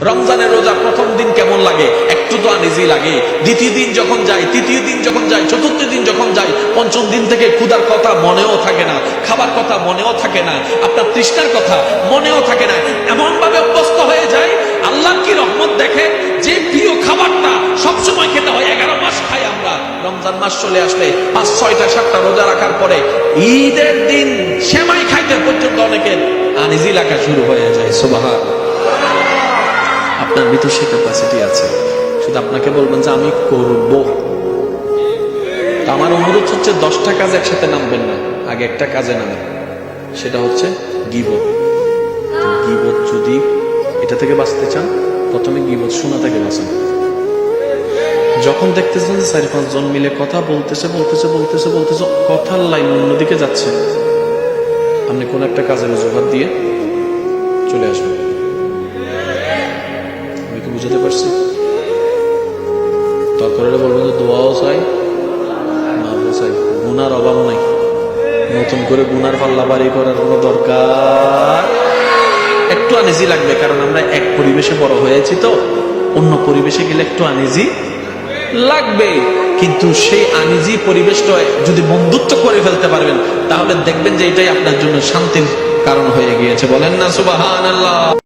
রমজানের রোজা প্রথম দিন কেমন লাগে? একটু তো আনইজি লাগে। দ্বিতীয় দিন যখন যায়, তৃতীয় দিন যখন যায়, চতুর্থ দিন যখন যায়, পঞ্চম দিন থেকে ক্ষুধার কথা মনেও থাকে না, খাবার কথা মনেও থাকে না, আপনার তৃষ্ণার কথা মনেও থাকে না। এমন ভাবে অভ্যস্ত হয়ে যায়। আল্লাহর কি রহমত দেখে, যে প্রিয় খাবারটা সবসময় খেতে হয়, 11 মাস খাই আমরা, রমজান মাস চলে আসলে 5, 6টা, 7টা রোজা রাখার পরে ঈদের দিন সেমাই খাইতে পর্যন্ত অনেকের আনইজি লাগা শুরু হয়ে যায়। সুবহানাল্লাহ। আপনার ভিতর সে ক্যাপাসিটি আছে, শুধু আপনাকে বলবেন যে আমি করব। আমার অনুরোধ হচ্ছে 10টা কাজ একসাথে নামবেন না, আগে একটা কাজে নামেন, সেটা হচ্ছে গীবত। গীবত যদি এটা থেকে বাঁচতে চান, প্রথমে গীবত শোনা থেকে বাঁচেন। যখন দেখতেছেন যে 4-5 জন মিলে কথা বলতেছে, কথার লাইন অন্যদিকে যাচ্ছে, আপনি কোন একটা কাজের অজুহাত দিয়ে চলে আসবেন। আমি কি বুঝাতে পারছি? তারপরে বলবেন যে দোয়াও চাই, মাফও চাই, গুনার অভাব নাই, নতুন করে গুনার পাল্লা বাড়ি করার কোনো দরকার। একটু আনইজি লাগবে, কারণ আমরা এক পরিবেশে বড় হয়েছি, তো অন্য পরিবেশে গেলে একটু আনইজি লাগবে। কিন্তু সেই আনইজি পরিবেশটা যদি বন্ধুত্ব করে ফেলতে পারবেন, তাহলে দেখবেন যে এটাই আপনার জন্য শান্তির কারণ হয়ে গিয়েছে। বলেন না সুবহানাল্লাহ।